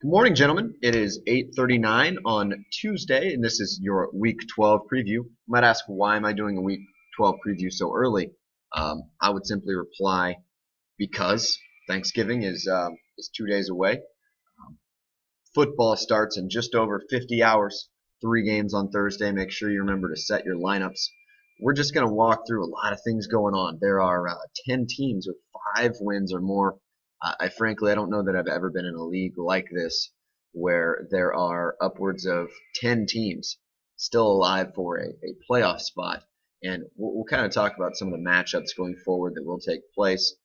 Good morning, gentlemen. It is 8:39 on Tuesday, and this is your Week 12 preview. You might ask, why am I doing a Week 12 preview so early? I would simply reply, because Thanksgiving is 2 days away. Football starts in just over 50 hours. 3 games on Thursday. Make sure you remember to set your lineups. We're just going to walk through a lot of things going on. There are 10 teams with 5 wins or more. Frankly, I don't know that I've ever been in a league like this where there are upwards of 10 teams still alive for a playoff spot. And we'll kind of talk about some of the matchups going forward that will take place.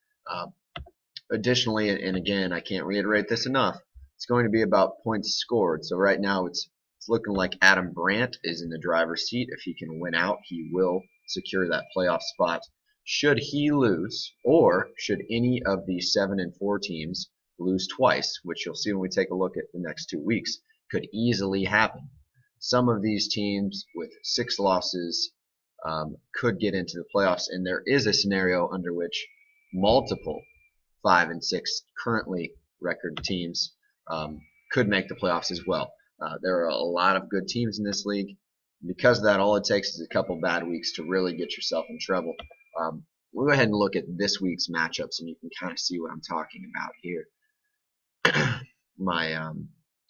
Additionally, and again, I can't reiterate this enough, it's going to be about points scored. So right now it's looking like Adam Brandt is in the driver's seat. If he can win out, he will secure that playoff spot. Should he lose, or should any of the 7 and 4 teams lose twice, which you'll see when we take a look at the next 2 weeks, could easily happen. Some of these teams with 6 losses could get into the playoffs, and there is a scenario under which multiple 5 and 6 currently record teams could make the playoffs as well. There are a lot of good teams in this league. Because of that, all it takes is a couple bad weeks to really get yourself in trouble. We'll go ahead and look at this week's matchups, and you can kind of see what I'm talking about here. My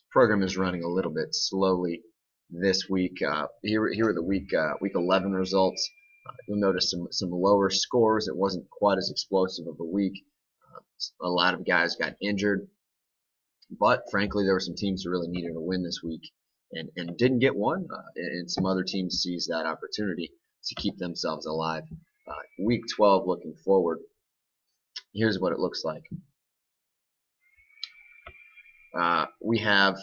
program is running a little bit slowly this week. Here are the week 11 results. You'll notice some lower scores. It wasn't quite as explosive of a week. A lot of guys got injured, but frankly, there were some teams who really needed a win this week and didn't get one, and some other teams seized that opportunity to keep themselves alive. Week 12 looking forward, here's what it looks like. We have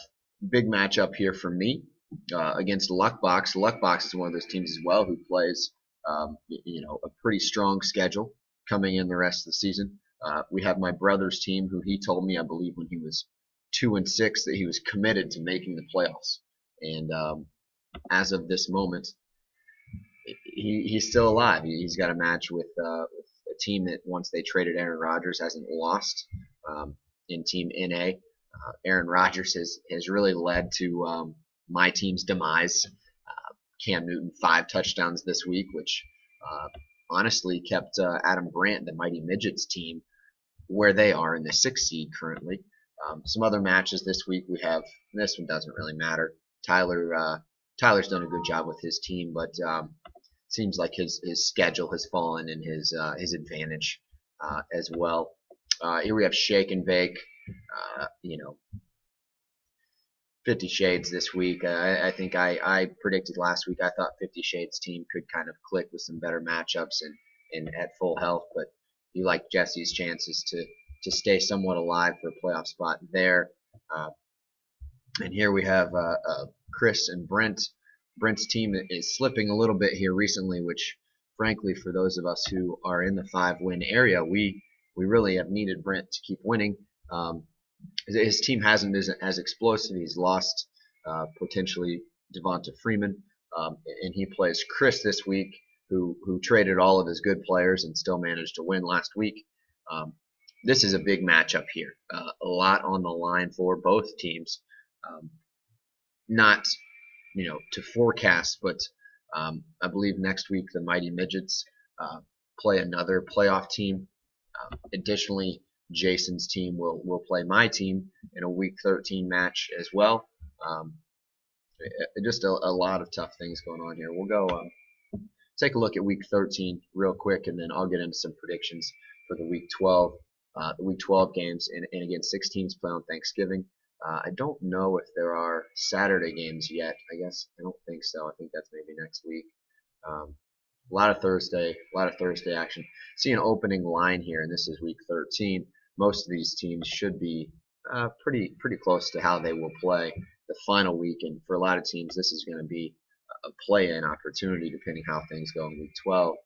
big matchup here for me against Luckbox. Luckbox is one of those teams as well who plays a pretty strong schedule coming in the rest of the season. We have my brother's team, who he told me, I believe when he was 2 and 6, that he was committed to making the playoffs. And as of this moment, he's still alive. He's got a match with a team that, once they traded Aaron Rodgers, hasn't lost in Team NA. Aaron Rodgers has really led to my team's demise. Cam Newton 5 touchdowns this week, which honestly kept Adam Brandt, the mighty Midgets team, where they are in the 6th seed currently. Some other matches this week we have. This one doesn't really matter. Tyler's done a good job with his team, but seems like his schedule has fallen in his advantage as well. Here we have Shake and Bake. 50 Shades this week. I think I predicted last week. I thought 50 Shades team could kind of click with some better matchups and at full health, but you like Jessie's chances to stay somewhat alive for a playoff spot there. And here we have Chris and Brent. Brent's team is slipping a little bit here recently, which, frankly, for those of us who are in the 5-win area, we really have needed Brent to keep winning. His team hasn't been as explosive. He's lost potentially Devonta Freeman, and he plays Chris this week, who traded all of his good players and still managed to win last week. This is a big matchup here. A lot on the line for both teams. Not to forecast, but I believe next week the mighty Midgets play another playoff team. Additionally, Jason's team will play my team in a Week 13 match as well. Just a lot of tough things going on here. We'll go take a look at Week 13 real quick, and then I'll get into some predictions for the Week 12. The Week 12 games, and again, 6 teams play on Thanksgiving. I don't know if there are Saturday games yet. I don't think so. I think that's maybe next week. A lot of Thursday action. See an opening line here, and this is Week 13. Most of these teams should be pretty close to how they will play the final week, and for a lot of teams, this is going to be a play-in opportunity depending how things go in Week 12.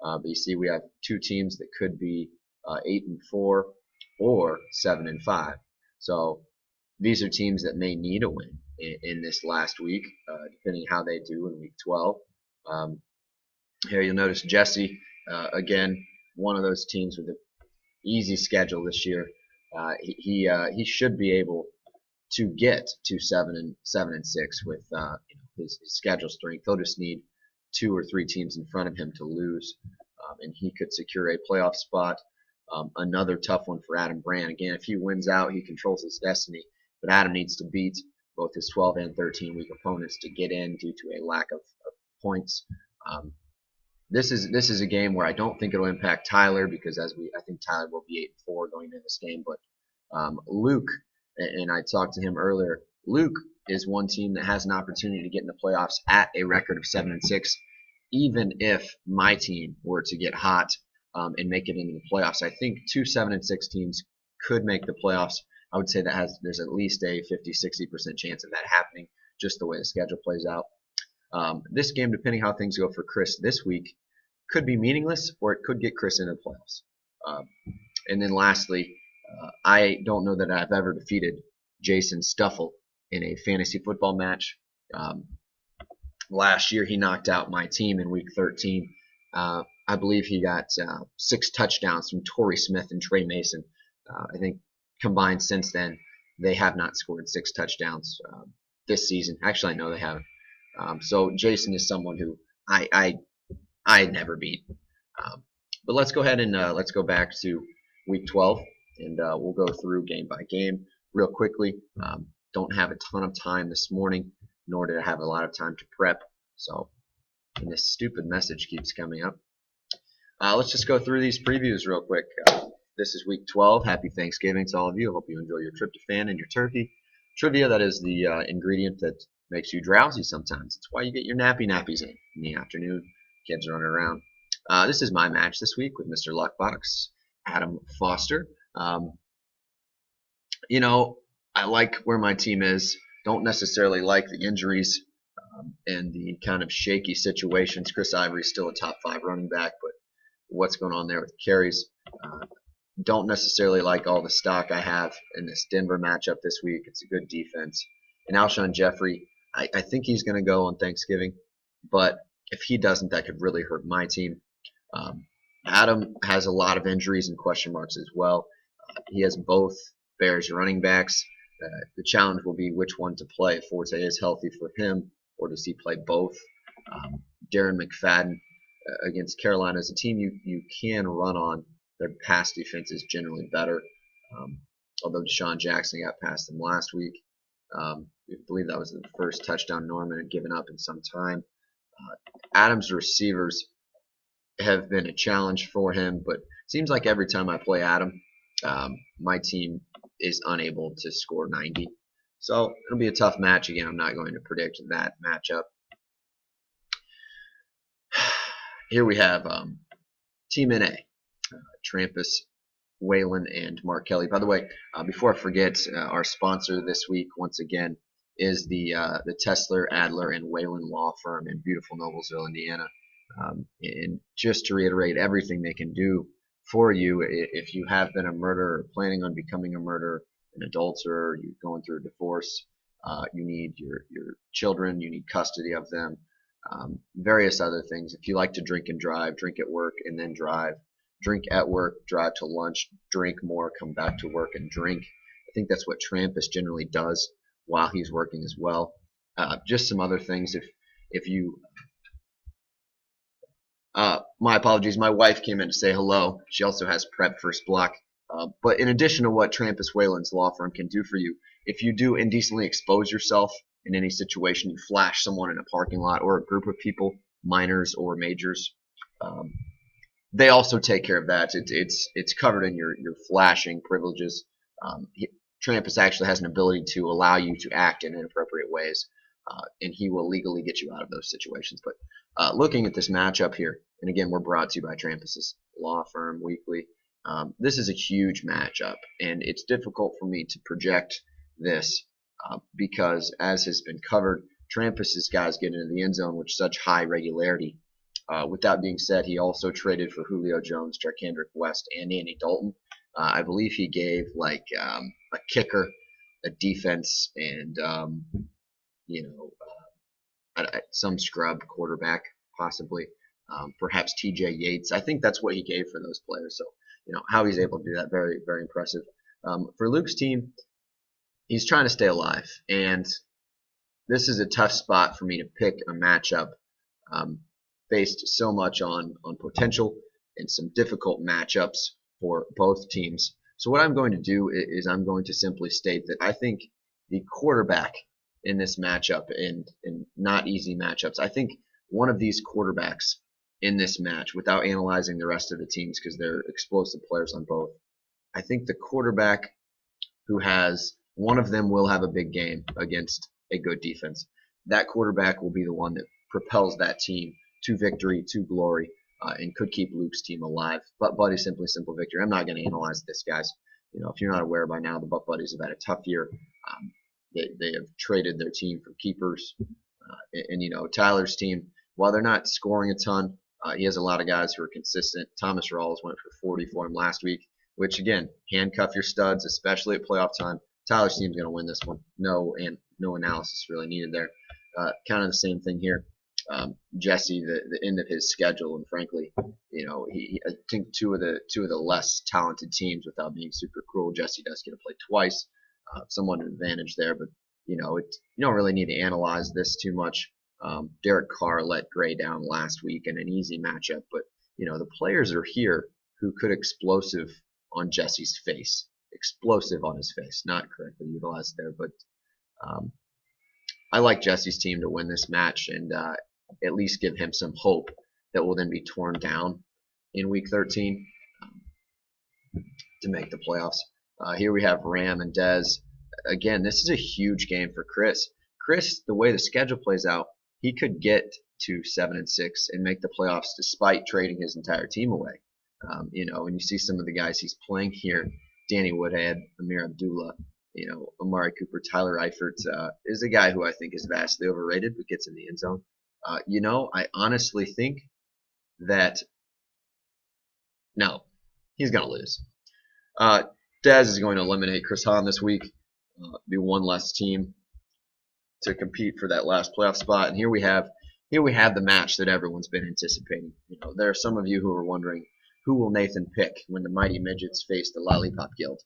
But you see, we have 2 teams that could be 8 and 4 or 7 and 5. So these are teams that may need a win in this last week, depending how they do in Week 12. Here you'll notice Jessie, again, one of those teams with an easy schedule this year. He should be able to get to 7-6 with his schedule strength. He'll just need 2 or 3 teams in front of him to lose, and he could secure a playoff spot. Another tough one for Adam Brand. Again, if he wins out, he controls his destiny. But Adam needs to beat both his 12 and 13 week opponents to get in due to a lack of points. This is a game where I don't think it'll impact Tyler, because I think Tyler will be 8-4 going into this game. But Luke, and I talked to him earlier, Luke is one team that has an opportunity to get in the playoffs at a record of 7-6, even if my team were to get hot and make it into the playoffs. I think 2 7-6 teams could make the playoffs. I would say there's at least a 50-60% chance of that happening, just the way the schedule plays out. This game, depending how things go for Chris this week, could be meaningless, or it could get Chris into the playoffs. And then lastly, I don't know that I've ever defeated Jason Stuffle in a fantasy football match. Last year, he knocked out my team in week 13. I believe he got 6 touchdowns from Torrey Smith and Trey Mason. I think combined since then, they have not scored 6 touchdowns this season. Actually, I know they haven't. So Jason is someone who I never beat. But let's go ahead and let's go back to week 12, and we'll go through game by game real quickly. Don't have a ton of time this morning, nor did I have a lot of time to prep. So, and this stupid message keeps coming up. Let's just go through these previews real quick. This is week 12. Happy Thanksgiving to all of you. I hope you enjoy your tryptophan and your turkey. Trivia, that is the ingredient that makes you drowsy sometimes. It's why you get your nappies in the afternoon. Kids running around. This is my match this week with Mr. Luckbox, Adam Foster. I like where my team is. Don't necessarily like the injuries and the kind of shaky situations. Chris Ivory's still a top 5 running back, but what's going on there with carries? Don't necessarily like all the stock I have in this Denver matchup this week. It's a good defense. And Alshon Jeffrey, I think he's going to go on Thanksgiving, but if he doesn't, that could really hurt my team. Adam has a lot of injuries and question marks as well. He has both Bears running backs. The challenge will be which one to play. If Forte is healthy for him, or does he play both? Darren McFadden against Carolina is a team you can run on. Their pass defense is generally better. Although Deshaun Jackson got past them last week. I believe that was the first touchdown Norman had given up in some time. Adam's receivers have been a challenge for him, but it seems like every time I play Adam, my team is unable to score 90. So it'll be a tough match. Again, I'm not going to predict that matchup. Here we have Team NA, Trampas Whalen and Mark Kelly. By the way, before I forget, our sponsor this week, once again, is the Tesler, Adler, and Whalen law firm in beautiful Noblesville, Indiana. And just to reiterate everything they can do for you, if you have been a murderer or planning on becoming a murderer, an adulterer, you're going through a divorce, you need your children, you need custody of them, various other things. If you like to drink and drive, drink at work and then drive. Drink at work, drive to lunch, drink more, come back to work and drink. I think that's what Trampas generally does while he's working as well. Just some other things. If you my apologies, my wife came in to say hello. She also has prep first block. But in addition to what Trampas Whalen's law firm can do for you, if you do indecently expose yourself in any situation, you flash someone in a parking lot or a group of people, minors or majors, they also take care of that. It's covered in your flashing privileges. Trampas actually has an ability to allow you to act in inappropriate ways, and he will legally get you out of those situations. But looking at this matchup here, and again, we're brought to you by Trampas's law firm weekly. This is a huge matchup, and it's difficult for me to project this because, as has been covered, Trampas's guys get into the end zone with such high regularity. With that being said, he also traded for Julio Jones, Jarkandrick West, and Andy Dalton. I believe he gave like a kicker, a defense, and some scrub quarterback possibly. Perhaps T.J. Yates. I think that's what he gave for those players. So how he's able to do that, very very impressive. For Luke's team, he's trying to stay alive, and this is a tough spot for me to pick a matchup based so much on potential and some difficult matchups for both teams. So what I'm going to do is I'm going to simply state that I think the quarterback in this matchup, and not easy matchups, I think one of these quarterbacks in this match, without analyzing the rest of the teams because they're explosive players on both, I think the quarterback who has one of them will have a big game against a good defense. That quarterback will be the one that propels that team to victory, to glory, and could keep Luke's team alive. Butt Buddies, simply simple victory. I'm not going to analyze this, guys. If you're not aware by now, the Butt Buddies have had a tough year. They have traded their team for keepers, and Tyler's team, while they're not scoring a ton, he has a lot of guys who are consistent. Thomas Rawls went for 40 for him last week, which again, handcuff your studs, especially at playoff time. Tyler's team's going to win this one. No analysis really needed there. Kind of the same thing here. Jessie, the end of his schedule, and frankly, I think two of the less talented teams, without being super cruel, Jessie does get to play twice, somewhat an advantage there, but you don't really need to analyze this too much. Derek Carr let Gray down last week in an easy matchup, but the players are here who could explosive on Jessie's face. Explosive on his face, not correctly utilized there, but I like Jessie's team to win this match and at least give him some hope that will then be torn down in Week 13 to make the playoffs. Here we have Ram and Dez. Again, this is a huge game for Chris. Chris, the way the schedule plays out, he could get to 7-6 and make the playoffs despite trading his entire team away. And you see some of the guys he's playing here. Danny Woodhead, Amir Abdullah, Amari Cooper, Tyler Eifert is a guy who I think is vastly overrated but gets in the end zone. I honestly think that no, he's going to lose. Dez is going to eliminate Chris Hahn this week. Be one less team to compete for that last playoff spot. And here we have the match that everyone's been anticipating. There are some of you who are wondering, who will Nathan pick when the mighty Midgets face the Lollipop Guild?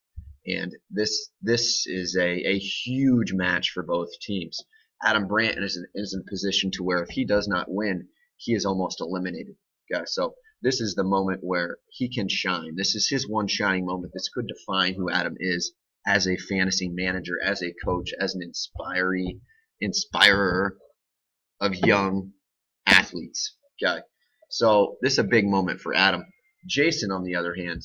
And this is a huge match for both teams. Adam Brandt is in a position to where if he does not win, he is almost eliminated, guys. So this is the moment where he can shine. This is his one shining moment. This could define who Adam is as a fantasy manager, as a coach, as an inspirer of young athletes. Okay, so this is a big moment for Adam. Jason, on the other hand,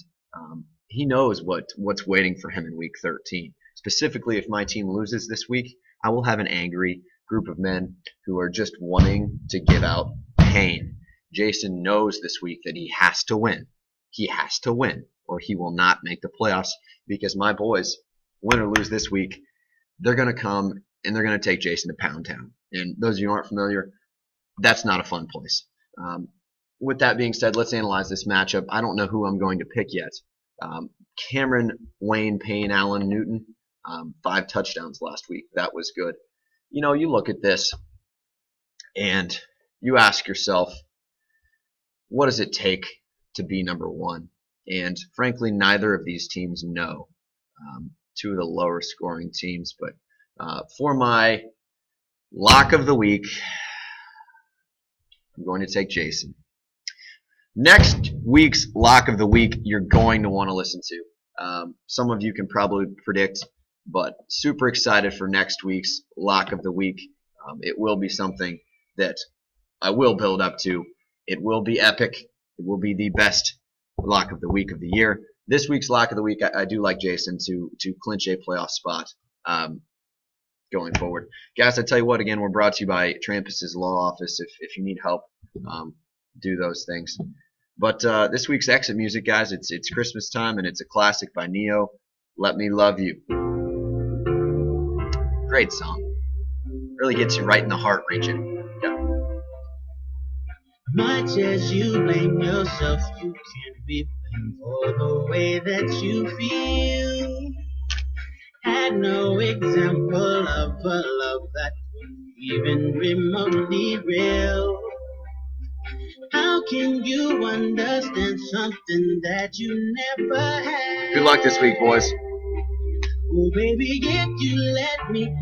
he knows what's waiting for him in Week 13. Specifically, if my team loses this week, I will have an angry group of men who are just wanting to give out pain. Jason knows this week that he has to win. He has to win, or he will not make the playoffs, because my boys, win or lose this week, they're going to come and they're going to take Jason to Pound Town. And those of you who aren't familiar, that's not a fun place. With that being said, let's analyze this matchup. I don't know who I'm going to pick yet. Cameron, Wayne, Payne, Allen, Newton, 5 touchdowns last week. That was good. You look at this and you ask yourself, what does it take to be number one? And frankly, neither of these teams know. Two of the lower scoring teams. But for my lock of the week, I'm going to take Jason. Next week's lock of the week, you're going to want to listen to. Some of you can probably predict, but super excited for next week's lock of the week. It will be something that I will build up to. It will be epic. It will be the best lock of the week of the year. This week's lock of the week, I do like Jason to clinch a playoff spot going forward. Guys, I tell you what, again, we're brought to you by Trampas' Law Office. If you need help, do those things. But this week's exit music, guys, it's Christmas time, and it's a classic by Neo, Let Me Love You. Great song. Really gets you right in the heart region. Yeah. Much as you blame yourself, you can't be blamed for the way that you feel. Had no example of a love that was even remotely real. How can you understand something that you never had? Good luck this week, boys. Oh, baby, if you let me,